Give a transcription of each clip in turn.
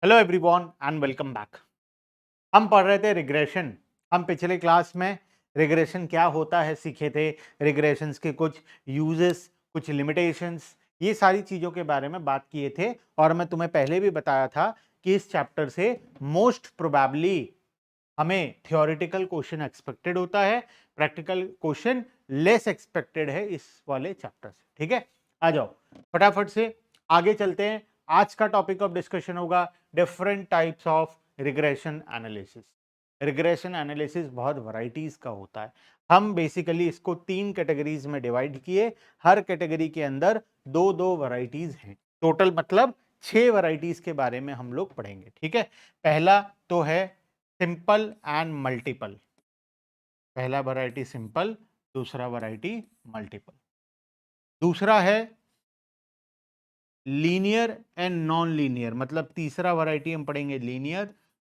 Hello everyone and welcome back. हम पढ़ रहे थे रिग्रेशन। हम पिछले क्लास में रिग्रेशन क्या होता है सीखे थे, रिग्रेशंस के कुछ यूजेस, कुछ लिमिटेशंस, ये सारी चीज़ों के बारे में बात किए थे। और मैं तुम्हें पहले भी बताया था कि इस चैप्टर से मोस्ट प्रोबेबली हमें थियोरेटिकल क्वेश्चन एक्सपेक्टेड होता है, प्रैक्टिकल क्वेश्चन लेस एक्सपेक्टेड है इस वाले चैप्टर से। ठीक है, आ जाओ फटाफट से आगे चलते हैं। आज का टॉपिक ऑफ डिस्कशन होगा different types of regression analysis. Regression analysis बहुत वैरायटीज का होता है। हम बेसिकली इसको 3 कैटेगरीज में डिवाइड किए। हर कैटेगरी के अंदर दो दो वैरायटीज हैं, टोटल मतलब 6 वैरायटीज के बारे में हम लोग पढ़ेंगे। ठीक है, पहला तो है सिंपल एंड मल्टीपल। पहला वैरायटी सिंपल, दूसरा वैरायटी मल्टीपल। दूसरा है लीनियर एंड नॉन लीनियर, मतलब तीसरा वैरायटी हम पढ़ेंगे लीनियर,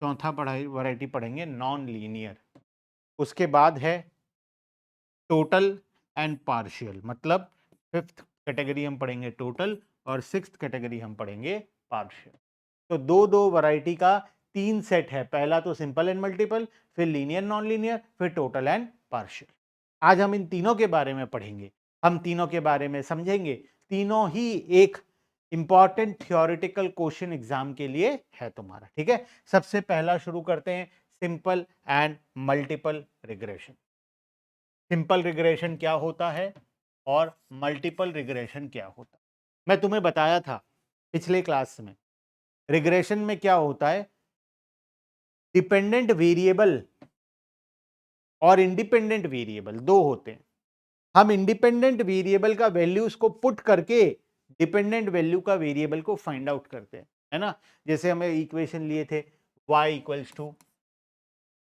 चौथा वैरायटी पढ़ेंगे नॉन लीनियर। उसके बाद है टोटल एंड पार्शियल, मतलब फिफ्थ कैटेगरी हम पढ़ेंगे टोटल और सिक्स्थ कैटेगरी हम पढ़ेंगे पार्शियल। तो दो दो वैरायटी का 3 सेट है, पहला तो सिंपल एंड मल्टीपल, फिर लीनियर नॉन लीनियर, फिर टोटल एंड पार्शियल। आज हम इन तीनों के बारे में पढ़ेंगे, हम तीनों के बारे में समझेंगे। तीनों ही एक इंपॉर्टेंट थियोरेटिकल क्वेश्चन एग्जाम के लिए है तुम्हारा। ठीक है, सबसे पहला शुरू करते हैं simple and multiple regression. Simple regression क्या होता है और मल्टीपल रिग्रेशन क्या होता है, मैं तुम्हें बताया था पिछले क्लास में। रिग्रेशन में क्या होता है, डिपेंडेंट वेरिएबल और इंडिपेंडेंट वेरिएबल दो होते हैं। हम इंडिपेंडेंट वेरिएबल का वैल्यूज को पुट करके डिपेंडेंट वैल्यू का वेरिएबल को फाइंड आउट करते हैं, है ना। जैसे हमें इक्वेशन लिए थे y equals to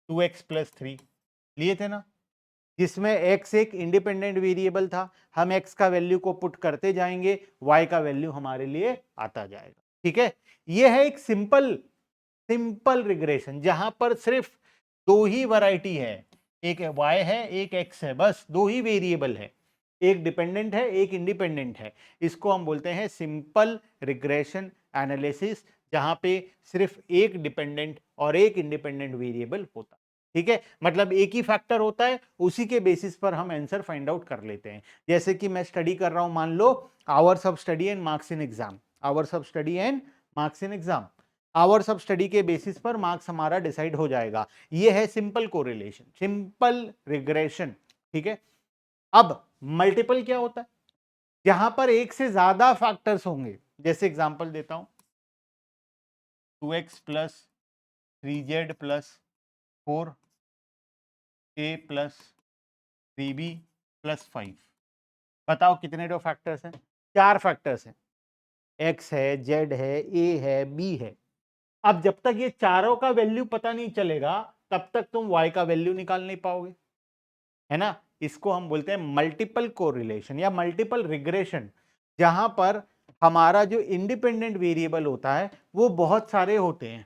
2x plus 3 लिए थे ना, जिसमें x एक इंडिपेंडेंट वेरिएबल था। हम x का वैल्यू को पुट करते जाएंगे, y का वैल्यू हमारे लिए आता जाएगा। ठीक है, यह है एक सिंपल रिग्रेशन जहां पर सिर्फ दो ही वैरायटी है, एक y है एक x है, बस दो ही वेरिएबल है, एक डिपेंडेंट है एक इंडिपेंडेंट है। इसको हम बोलते हैं सिंपल रिग्रेशन एनालिसिस, जहां पे सिर्फ एक डिपेंडेंट और एक इंडिपेंडेंट वेरिएबल होता है। ठीक है, मतलब एक ही फैक्टर होता है, उसी के बेसिस पर हम आंसर फाइंड आउट कर लेते हैं। जैसे कि मैं स्टडी कर रहा हूं, मान लो hours of study and marks in exam, hours of study and marks in exam, hours of study के बेसिस पर मार्क्स हमारा डिसाइड हो जाएगा। ये है सिंपल कोरिलेशन, सिंपल रिग्रेशन। ठीक है, अब मल्टीपल क्या होता है, यहां पर एक से ज्यादा फैक्टर्स होंगे। जैसे एग्जांपल देता हूं, 2x plus 3z plus 4a plus 3b plus 5। बताओ कितने दो फैक्टर्स हैं, 4 फैक्टर्स हैं, x है, z है, a है, b है। अब जब तक ये चारों का वैल्यू पता नहीं चलेगा, तब तक तुम y का वैल्यू निकाल नहीं पाओगे, है ना। इसको हम बोलते हैं मल्टीपल कोरिलेशन या मल्टीपल रिग्रेशन, जहां पर हमारा जो इंडिपेंडेंट वेरिएबल होता है वो बहुत सारे होते हैं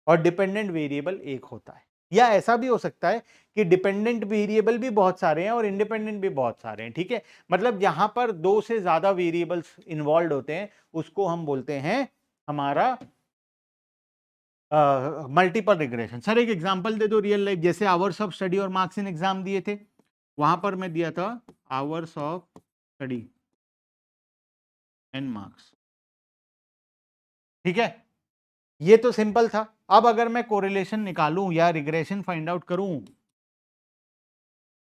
और डिपेंडेंट वेरिएबल एक होता है। या ऐसा भी हो सकता है कि डिपेंडेंट वेरिएबल भी बहुत सारे हैं और इंडिपेंडेंट भी बहुत सारे हैं। ठीक है, मतलब यहां पर दो से ज्यादा वेरिएबल्स इन्वॉल्व होते हैं, उसको हम बोलते हैं हमारा मल्टीपल रिग्रेशन। सर एक एग्जांपल दे दो रियल लाइफ, जैसे आवर्स ऑफ स्टडी और मार्क्स इन एग्जाम दिए थे, वहां पर मैं दिया था hours of study and marks. ठीक है, ये तो सिंपल था। अब अगर मैं कोरिलेशन निकालूं या रिग्रेशन फाइंड आउट करूं,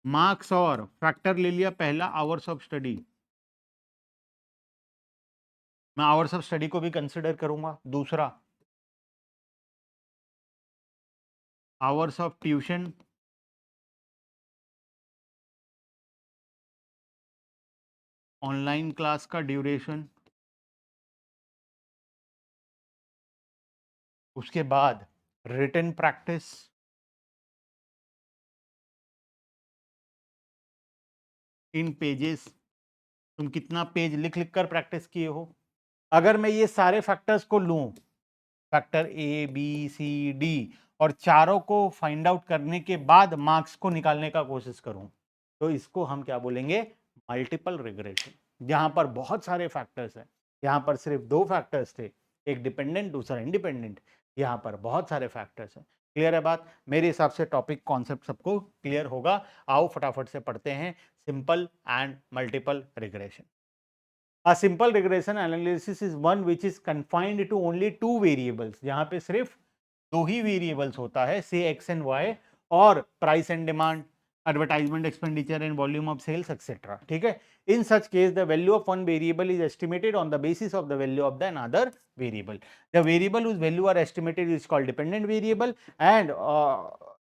मार्क्स और फैक्टर ले लिया पहला आवर्स ऑफ स्टडी, मैं आवर्स ऑफ स्टडी को भी कंसिडर करूंगा। दूसरा hours of tuition, online class का ड्यूरेशन, उसके बाद रिटन प्रैक्टिस, इन पेजेस, तुम कितना पेज लिख लिख कर प्रैक्टिस किए हो। अगर मैं ये सारे फैक्टर्स को लूं, factor A B C D, और चारों को फाइंड आउट करने के बाद मार्क्स को निकालने का कोशिश करूं, तो इसको हम क्या बोलेंगे, मल्टीपल रिग्रेशन। जहां पर बहुत सारे फैक्टर्स हैं, यहां पर सिर्फ दो फैक्टर्स थे, एक डिपेंडेंट दूसरा इंडिपेंडेंट, यहाँ पर बहुत सारे फैक्टर्स हैं। क्लियर है बात? मेरे हिसाब से टॉपिक कॉन्सेप्ट सबको क्लियर होगा। आओ फटाफट से पढ़ते हैं simple and multiple regression. A simple regression analysis is one which is confined to only two variables, जहाँ पे सिर्फ दो ही वेरिएबल्स होता है, say x and y, और price and demand, advertisement expenditure and volume of sales etc. ठीक है? In such case the value of one variable is estimated on the basis of the value of the another variable. The variable whose value are estimated is called dependent variable, and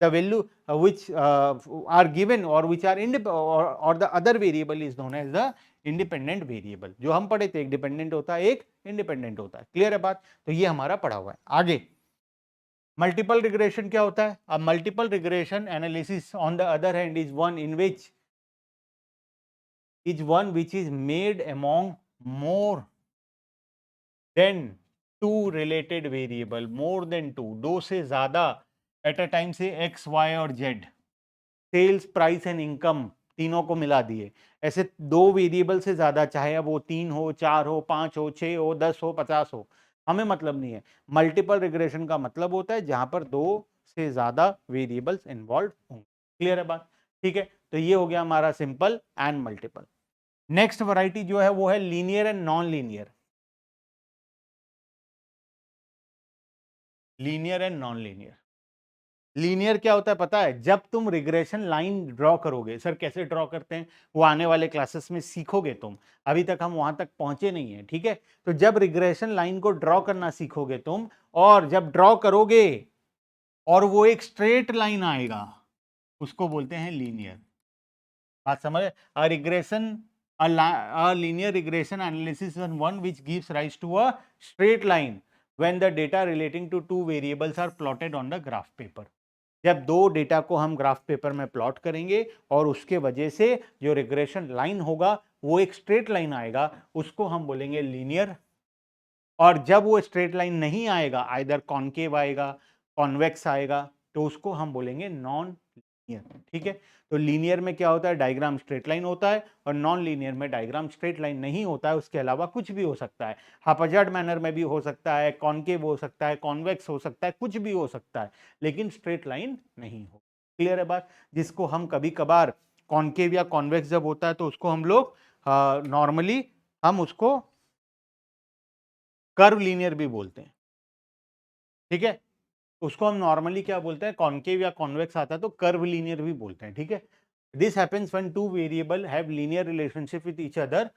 the value which are given or which are or the other variable is known as the independent variable. जो हम पढ़े थे, एक dependent होता है, एक independent होता है। क्लियर है बात? तो ये हमारा पढ़ा हुआ है। आगे मल्टीपल रिग्रेशन क्या होता है? अब multiple regression analysis on the other hand is one which is made among more than two related variable, more than two, दो से ज्यादा एट अ टाइम से एक्स वाई और z, sales price and income तीनों को मिला दिए। ऐसे दो वेरिएबल से ज्यादा, चाहे अब वो 3 हो, 4 हो, 5 हो, 6 हो, 10 हो, 50 हो, हमें मतलब नहीं है। मल्टीपल रिग्रेशन का मतलब होता है जहां पर दो से ज्यादा वेरिएबल्स इन्वॉल्व होंगे। क्लियर है बात? ठीक है, तो ये हो गया हमारा simple and multiple. Next variety जो है वो है linear and non linear. Linear and non linear. Linear क्या होता है पता है? जब तुम रिग्रेशन लाइन ड्रॉ करोगे, सर कैसे ड्रॉ करते हैं, वो आने वाले क्लासेस में सीखोगे तुम, अभी तक हम वहां तक पहुंचे नहीं है। ठीक है, तो जब रिग्रेशन लाइन को ड्रॉ करना सीखोगे तुम, और जब ड्रॉ करोगे और वो एक स्ट्रेट लाइन आएगा, उसको बोलते हैं लीनियर। बात समझ? अ regression, a linear regression analysis is one which gives rise to a straight line when the data relating to two variables are plotted on the graph paper. जब दो डेटा को हम ग्राफ पेपर में plot करेंगे और उसके वजह से जो रिग्रेशन लाइन होगा वो एक स्ट्रेट लाइन आएगा, उसको हम बोलेंगे लीनियर। और जब वो स्ट्रेट लाइन नहीं आएगा, आइदर कॉनकेव आएगा, कॉन्वेक्स आएगा, तो उसको हम बोलेंगे नॉन लीनियर। ठीक है, तो लीनियर में क्या होता है? डायग्राम स्ट्रेट लाइन होता है, और नॉन लीनियर में डायग्राम स्ट्रेट लाइन नहीं होता है, उसके अलावा कुछ भी हो सकता है। हाफाजार्ड मैनर में भी हो सकता है, कॉनकेव हो सकता है, कॉन्वेक्स हो सकता है, कुछ भी हो सकता है, लेकिन स्ट्रेट लाइन नहीं हो। क्लियर है बात? जिसको हम कभी कभार कॉनकेव या कॉन्वेक्स जब होता है तो उसको हम लोग नॉर्मली हम उसको कर्व लीनियर भी बोलते हैं। ठीक है, उसको हम नॉर्मली क्या बोलते हैं? कॉनकेव या कॉन्वेक्स आता है तो कर्व लीनियर भी बोलते हैं। ठीक है, this happens when two variable have linear relationship with each other,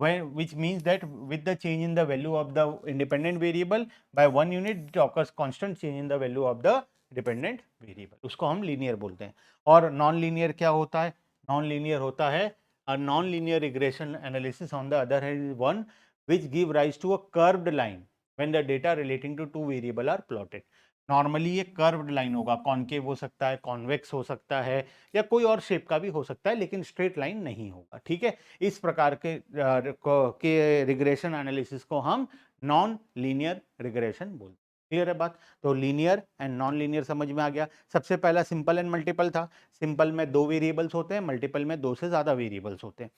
when which means that with the change in the value of the independent variable by 1 unit it occurs constant change in the value of the dependent variable, उसको हम linear बोलते हैं। और non linear क्या होता है? Non linear होता है a non-linear regression analysis on the other hand is one which give rise to a curved line when the data relating to two variable are plotted. Normally ये curved line होगा, concave हो सकता है, convex हो सकता है, या कोई और शेप का भी हो सकता है, लेकिन स्ट्रेट लाइन नहीं होगा। ठीक है, इस प्रकार के रिग्रेशन एनालिसिस को हम नॉन लीनियर रिग्रेशन बोलते हैं। क्लियर है बात? तो लीनियर एंड नॉन लीनियर समझ में आ गया। सबसे पहला सिंपल एंड मल्टीपल था। सिंपल में दो वेरिएबल्स होते हैं, मल्टीपल में दो से ज्यादा वेरिएबल्स होते हैं।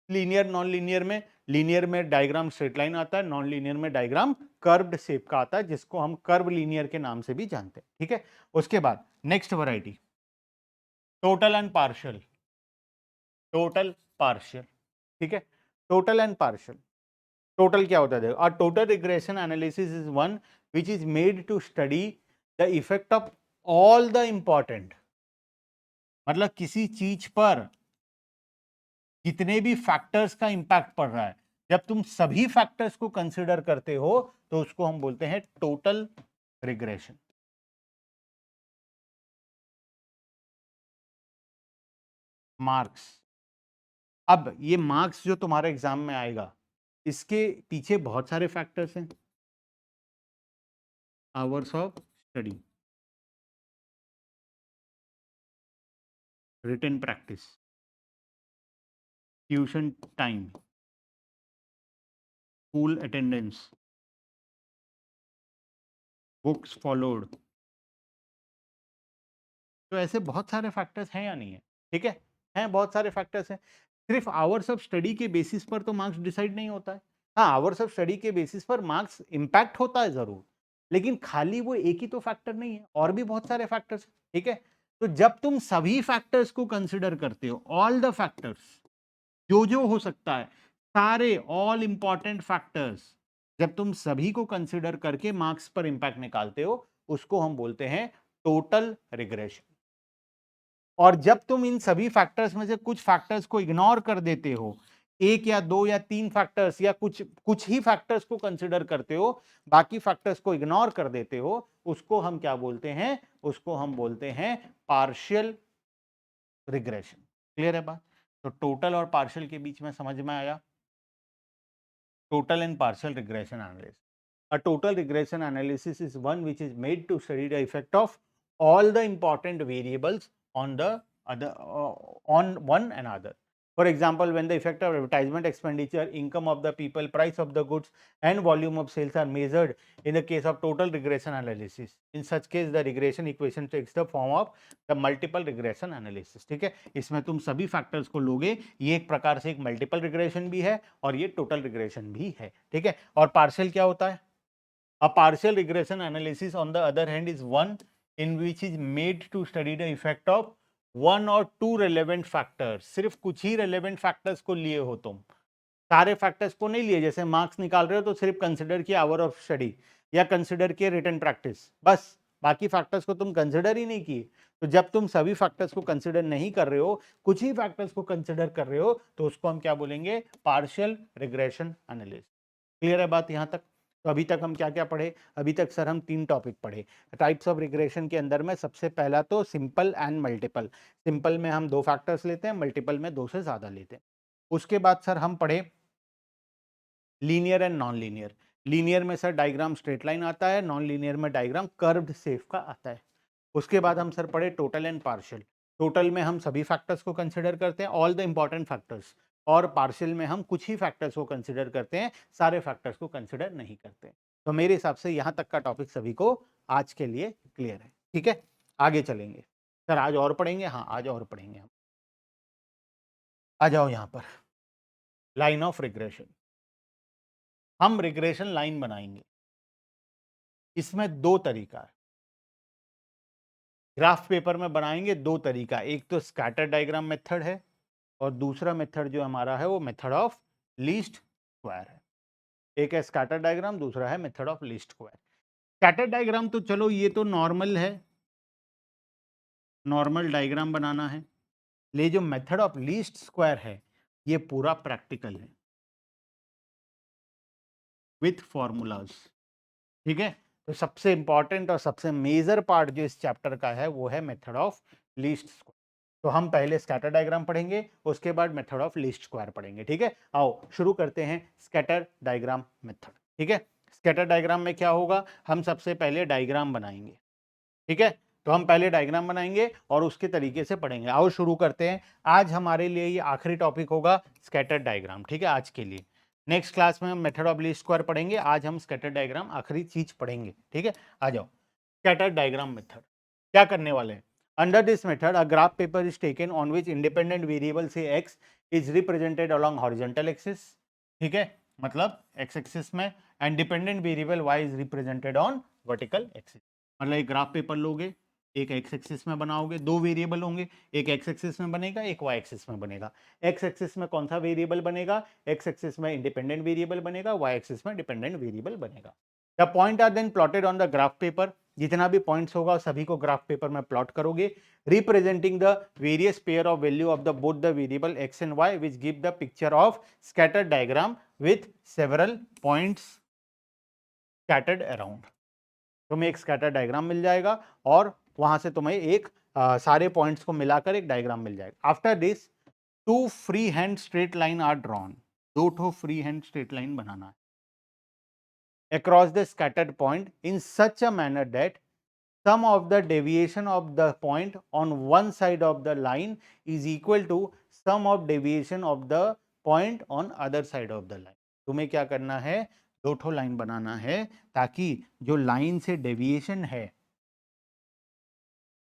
लीनियर नॉन लीनियर में डायग्राम स्ट्रेट लाइन आता है, नॉन लीनियर में डायग्राम कर्व्ड शेप का आता है, जिसको हम कर्व लीनियर के नाम से भी जानते हैं। ठीक है, उसके बाद next variety total and partial. Total partial, ठीक है, टोटल एंड पार्शियल। टोटल क्या होता है? देखो, a total regression analysis is one which is made to study the effect of all the important, मतलब किसी चीज पर जितने भी फैक्टर्स का इंपैक्ट पड़ रहा है, जब तुम सभी फैक्टर्स को कंसिडर करते हो तो उसको हम बोलते हैं टोटल रिग्रेशन। मार्क्स, अब ये मार्क्स जो तुम्हारे एग्जाम में आएगा, इसके पीछे बहुत सारे फैक्टर्स हैं। Hours of study, written practice, tuition time, school attendance, books followed. तो ऐसे बहुत सारे फैक्टर्स हैं या नहीं है? ठीक है बहुत सारे फैक्टर्स हैं। सिर्फ आवर्स ऑफ स्टडी के बेसिस पर तो मार्क्स डिसाइड नहीं होता है। हाँ, आवर्स ऑफ स्टडी के बेसिस पर मार्क्स इम्पैक्ट होता है जरूर, लेकिन खाली वो एक ही तो फैक्टर नहीं है, और भी बहुत सारे फैक्टर्स, ठीक है। तो जब तुम सभी फैक्टर्स को कंसिडर करते हो, ऑल द फैक्टर्स, जो हो सकता है, सारे ऑल इंपॉर्टेंट फैक्टर्स, जब तुम सभी को कंसिडर करके मार्क्स पर इंपैक्ट निकालते हो, उसको हम बोलते हैं टोटल रिग्रेशन। और जब तुम इन सभी फैक्टर्स में से कुछ फैक्टर्स को इग्नोर कर देते हो, एक या दो या तीन फैक्टर्स या कुछ कुछ ही फैक्टर्स को कंसिडर करते हो, बाकी फैक्टर्स को इग्नोर कर देते हो, उसको हम क्या बोलते हैं? उसको हम बोलते हैं पार्शियल रिग्रेशन। क्लियर है बात? तो टोटल और पार्शियल के बीच में समझ में आया? Total and partial regression analysis. A total regression analysis is one which is made to study the effect of all the important variables on the other on one another. For example, when the effect of advertisement expenditure, income of the people, price of the goods and volume of sales are measured in the case of total regression analysis. In such case, the regression equation takes the form of the multiple regression analysis. ठीक है, इसमें तुम सभी factors को लोगे, ये एक प्रकार से एक मल्टीपल रिग्रेशन भी है और ये टोटल रिग्रेशन भी है, ठीक है। और पार्शियल क्या होता है? A partial regression analysis on the other hand is one in which is made to study the effect of one or two relevant factors. सिर्फ कुछ ही relevant factors को लिए हो तुम, सारे फैक्टर्स को नहीं लिए। जैसे मार्क्स निकाल रहे हो तो सिर्फ कंसिडर किया आवर ऑफ स्टडी या कंसिडर किए रिटन प्रैक्टिस, बस, बाकी फैक्टर्स को तुम कंसिडर ही नहीं किए। तो जब तुम सभी फैक्टर्स को कंसिडर नहीं कर रहे हो, कुछ ही फैक्टर्स को कंसिडर कर रहे हो, तो उसको हम क्या बोलेंगे? Partial regression analysis. क्लियर है बात यहां तक? तो अभी तक हम क्या क्या पढ़े? अभी तक सर हम 3 टॉपिक पढ़े। टाइप्स ऑफ रिग्रेशन के अंदर में सबसे पहला तो सिंपल एंड मल्टीपल। सिंपल में हम 2 फैक्टर्स लेते हैं, मल्टीपल में 2 से ज्यादा लेते हैं। उसके बाद सर हम पढ़े linear and non linear. Linear में सर डायग्राम स्ट्रेट लाइन आता है, नॉन लीनियर में डायग्राम कर्व्ड शेप का आता है। उसके बाद हम सर पढ़े टोटल एंड पार्शियल। टोटल में हम सभी फैक्टर्स को कंसिडर करते हैं, ऑल द इंपॉर्टेंट फैक्टर्स, और पार्शियल में हम कुछ ही फैक्टर्स को कंसिडर करते हैं, सारे फैक्टर्स को कंसिडर नहीं करते। तो मेरे हिसाब से यहां तक का टॉपिक सभी को आज के लिए क्लियर है, ठीक है। आगे चलेंगे सर, आज और पढ़ेंगे, हाँ आज और पढ़ेंगे हम। आ जाओ यहां पर, लाइन ऑफ रिग्रेशन। हम रिग्रेशन लाइन बनाएंगे, इसमें 2 तरीका है। ग्राफ पेपर में बनाएंगे 2 तरीका, एक तो स्कैटर डायग्राम मेथड है और दूसरा मेथड जो हमारा है वो मेथड ऑफ लीस्ट स्क्वायर है। एक है स्कैटर डायग्राम, दूसरा है method of least square. Scatter diagram तो चलो ये तो नॉर्मल है, नॉर्मल डायग्राम बनाना है। ले जो मेथड ऑफ लीस्ट स्क्वायर है ये पूरा प्रैक्टिकल है विथ फॉर्मूलाज, ठीक है। तो सबसे इंपॉर्टेंट और सबसे मेजर पार्ट जो इस चैप्टर का है वो है मेथड ऑफ लीस्ट स्क्वायर। तो हम पहले स्कैटर डायग्राम पढ़ेंगे, उसके बाद मेथड ऑफ लीस्ट स्क्वायर पढ़ेंगे, ठीक है। आओ शुरू करते हैं स्कैटर डायग्राम मेथड, ठीक है। स्कैटर डायग्राम में क्या होगा? हम सबसे पहले डायग्राम बनाएंगे, ठीक है। तो हम पहले डायग्राम बनाएंगे और उसके तरीके से पढ़ेंगे। आओ शुरू करते हैं। आज हमारे लिए ये आखिरी टॉपिक होगा स्कैटर डायग्राम, ठीक है, आज के लिए। नेक्स्ट क्लास में हम मेथड ऑफ लीस्ट स्क्वायर पढ़ेंगे, आज हम स्कैटर डायग्राम आखिरी चीज पढ़ेंगे, ठीक है। आ जाओ, स्कैटर डायग्राम मेथड क्या करने वाले हैं? Under this method a graph paper is taken on which independent variable से x is represented along horizontal axis, ठीक है, मतलब एक्स एक्सिस में, and dependent variable y is represented on vertical axis. मतलब एक ग्राफ पेपर लोगे, एक x axis में बनाओगे, 2 वेरिएबल होंगे, एक एक्स एक्सिस में बनेगा, एक वाई एक्सिस में बनेगा। एक्स एक्सिस में कौन सा वेरिएबल बनेगा? एक्स एक्सिस में इंडिपेंडेंट वेरिएबल बनेगा, वाई एक्सिस में डिपेंडेंट वेरिएबल बनेगा। The point are then plotted on the graph paper. जितना भी पॉइंट्स होगा सभी को ग्राफ पेपर में प्लॉट करोगे, representing the various pair of value of the both the variable x and y which give the picture of scattered diagram with several points scattered around. तुम्हें एक scatter diagram मिल जाएगा और वहां से तुम्हें एक सारे पॉइंट्स को मिलाकर एक डायग्राम मिल जाएगा। After this 2 free hand straight line are drawn. 2 ठो फ्री हैंड स्ट्रेट लाइन बनाना है across the scattered point in such a manner that sum of the deviation of the point on one side of the line is equal to sum of deviation of the point on other side of the line। तुम्हें क्या करना है? 2 ठो line बनाना है ताकि जो line से डेविएशन है,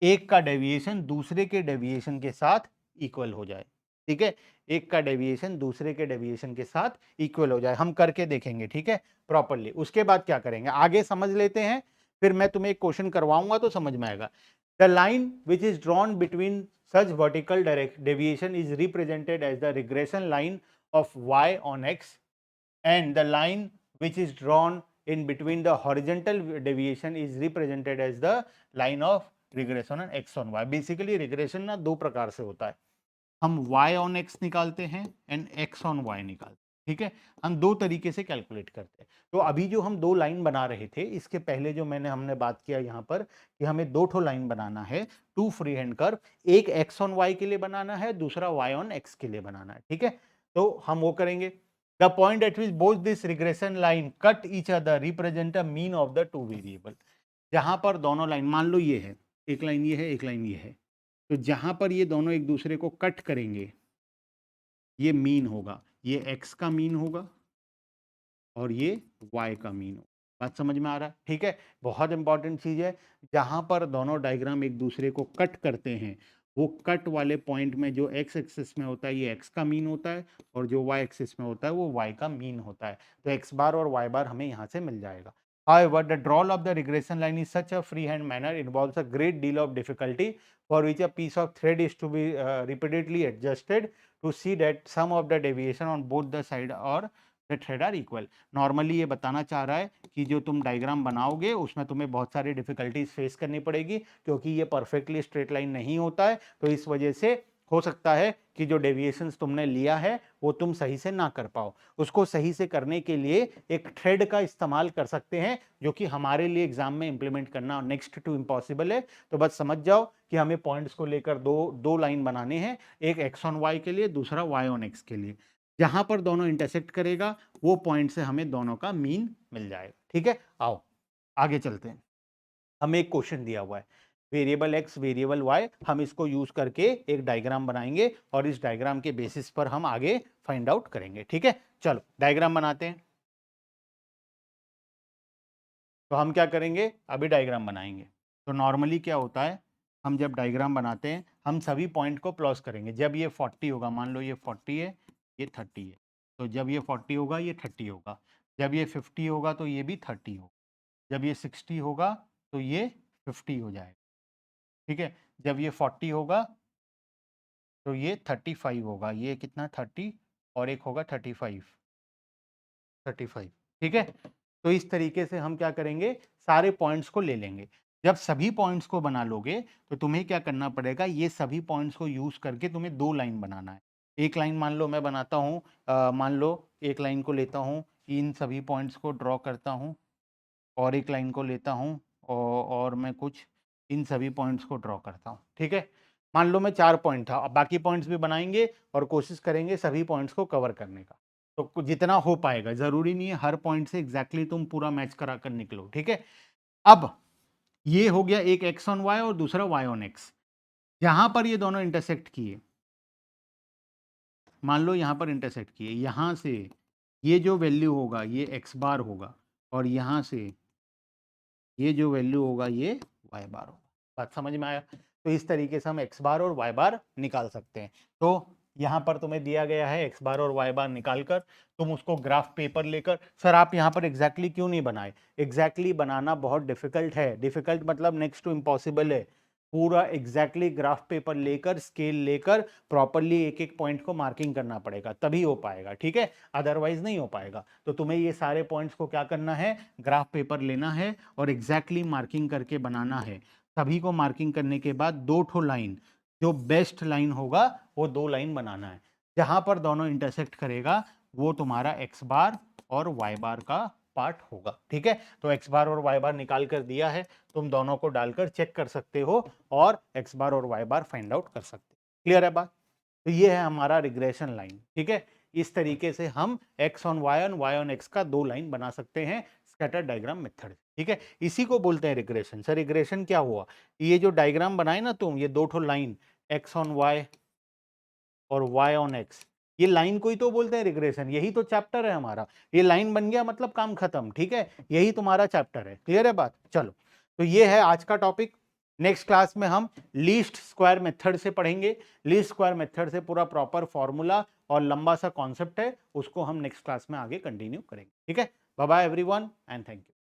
एक का डेविएशन दूसरे के डेविएशन के साथ इक्वल हो जाए। ठीक है, एक का डेविएशन दूसरे के डेविएशन के साथ इक्वल हो जाए। हम करके देखेंगे, ठीक है, प्रॉपरली। उसके बाद क्या करेंगे, आगे समझ लेते हैं, फिर मैं तुम्हें एक क्वेश्चन करवाऊंगा तो समझ में आएगा। The line which is drawn between such vertical deviation is represented as the regression line of y on x, and the line which is drawn in between the horizontal deviation is represented as the line of regression on x on y. Basically regression ना दो प्रकार से होता है, हम y on x निकालते हैं and x on y निकालते हैं, ठीक है, हम दो तरीके से कैलकुलेट करते हैं। तो अभी जो हम दो लाइन बना रहे थे, इसके पहले जो हमने बात किया यहाँ पर कि हमें दो ठो लाइन बनाना है, टू फ्री हैंड कर्व, एक x on y के लिए बनाना है, दूसरा y on x के लिए बनाना है, ठीक है। तो हम वो करेंगे। The point eight which both this regression line cut each other represent a mean of the two variable. जहां पर दोनों लाइन, मान लो ये है, एक लाइन ये है, एक लाइन ये है, तो जहां पर ये दोनों एक दूसरे को कट करेंगे, ये मीन होगा, ये x का मीन होगा और ये y का मीन होगा। बात समझ में आ रहा है, ठीक है। बहुत इंपॉर्टेंट चीज है, जहां पर दोनों डायग्राम एक दूसरे को कट करते हैं, वो कट वाले पॉइंट में जो x एक्सिस में होता है ये x का मीन होता है, और जो y एक्सिस में होता है वो y का मीन होता है। तो x बार और y बार हमें यहाँ से मिल जाएगा। However, the drawl of the regression line is such a freehand manner involves a great deal of difficulty, for which a piece of thread is to be repeatedly adjusted to see that sum of the deviation on both the side or the thread are equal. Normally ये बताना चाह रहा है कि जो तुम diagram बनाओगे उसमें तुम्हें बहुत सारी डिफिकल्टीज फेस करनी पड़ेगी, क्योंकि ये परफेक्टली स्ट्रेट लाइन नहीं होता है। तो इस वजह से हो सकता है कि जो डेविएशंस तुमने लिया है वो तुम सही से ना कर पाओ। उसको सही से करने के लिए एक थ्रेड का इस्तेमाल कर सकते हैं, जो कि हमारे लिए एग्जाम में इंप्लीमेंट करना नेक्स्ट टू इम्पॉसिबल है। तो बस समझ जाओ कि हमें पॉइंट्स को लेकर दो लाइन बनाने हैं, एक एक्स ऑन वाई के लिए, दूसरा वाई ऑन एक्स के लिए। जहां पर दोनों इंटरसेक्ट करेगा वो पॉइंट से हमें दोनों का मीन मिल जाएगा, ठीक है। आओ आगे चलते हैं। हमें एक क्वेश्चन दिया हुआ है, वेरिएबल एक्स वेरिएबल वाई, हम इसको यूज करके एक डायग्राम बनाएंगे और इस डायग्राम के बेसिस पर हम आगे फाइंड आउट करेंगे, ठीक है। चलो डायग्राम बनाते हैं। तो हम क्या करेंगे, अभी डायग्राम बनाएंगे। तो नॉर्मली क्या होता है, हम जब डायग्राम बनाते हैं हम सभी पॉइंट को प्लस करेंगे। जब ये 40 होगा, मान लो ये 40 है, ये 30 है, तो जब ये 40 होगा ये 30 होगा। जब ये 50 होगा तो ये भी 30 होगा। जब ये 60 होगा तो ये 50 हो जाएगा, ठीक है। जब ये 40 होगा तो ये 35 होगा, ये कितना 30 और एक होगा 35, ठीक है। तो इस तरीके से हम क्या करेंगे, सारे पॉइंट्स को ले लेंगे। जब सभी पॉइंट्स को बना लोगे तो तुम्हें क्या करना पड़ेगा, ये सभी पॉइंट्स को यूज करके तुम्हें दो लाइन बनाना है। एक लाइन मान लो मैं बनाता हूँ, मान लो एक लाइन को लेता हूँ, इन सभी पॉइंट्स को ड्रॉ करता हूँ, और एक लाइन को लेता हूँ और मैं कुछ इन सभी पॉइंट्स को ड्रॉ करता हूँ, ठीक है। मान लो मैं 4 पॉइंट था, अब बाकी पॉइंट्स भी बनाएंगे और कोशिश करेंगे सभी पॉइंट्स को कवर करने का। तो जितना हो पाएगा, जरूरी नहीं है हर पॉइंट से एग्जैक्टली तुम पूरा मैच करा कर निकलो, ठीक है। अब ये हो गया एक एक्स ऑन वाई और दूसरा वाई ऑन एक्स। जहां पर ये दोनों इंटरसेक्ट किए, मान लो यहां पर इंटरसेक्ट किए, यहां से ये जो वैल्यू होगा ये एक्स बार होगा, और यहां से ये जो वैल्यू होगा ये वाई बार होगा। बात समझ में आया। तो इस तरीके से हम एक्स बार और वाई बार निकाल सकते हैं। तो यहाँ पर तुम्हें दिया गया है एक्स बार और वाई बार निकालकर, तुम उसको ग्राफ पेपर लेकर, सर आप यहाँ पर एग्जैक्टली क्यों नहीं बनाए, एग्जैक्टली बनाना बहुत डिफिकल्ट है। डिफिकल्ट मतलब नेक्स्ट टू इम्पॉसिबल है। पूरा एग्जैक्टली ग्राफ पेपर लेकर, स्केल लेकर प्रॉपरली एक एक पॉइंट को मार्किंग करना पड़ेगा, तभी हो पाएगा, ठीक है, अदरवाइज नहीं हो पाएगा। तो तुम्हें ये सारे पॉइंट्स को क्या करना है, ग्राफ पेपर लेना है और एग्जैक्टली मार्किंग करके बनाना है। सभी को मार्किंग करने के बाद दो ठो लाइन, जो बेस्ट लाइन होगा वो दो लाइन बनाना है। जहां पर दोनों इंटरसेक्ट करेगा वो तुम्हारा एक्स बार और वाई बार का पार्ट होगा, ठीक है। तो एक्स बार और वाई बार निकाल कर दिया है, तुम दोनों को डालकर चेक कर सकते हो और एक्स बार और वाई बार फाइंड आउट कर सकते हो। क्लियर है बात। तो ये है हमारा रिग्रेशन लाइन, ठीक है। इस तरीके से हम x on y on x का दो लाइन बना सकते हैं स्कैटर डायग्राम मेथड, ठीक है। इसी को बोलते हैं रिग्रेशन। सर रिग्रेशन क्या हुआ, ये जो डायग्राम बनाए ना तुम, ये दो ठो लाइन एक्स ऑन वाई और वाई ऑन एक्स, ये लाइन को ही तो बोलते हैं रिग्रेशन। यही तो चैप्टर है हमारा, ये लाइन बन गया मतलब काम खत्म, ठीक है। यही तुम्हारा चैप्टर है। क्लियर है बात। चलो तो ये है आज का टॉपिक। नेक्स्ट क्लास में हम लीस्ट स्क्वायर मेथड से पढ़ेंगे। लीस्ट स्क्वायर मेथड से पूरा प्रॉपर फॉर्मूला और लंबा सा कॉन्सेप्ट है, उसको हम नेक्स्ट क्लास में आगे कंटिन्यू करेंगे। ठीक है, bye bye everyone and thank you.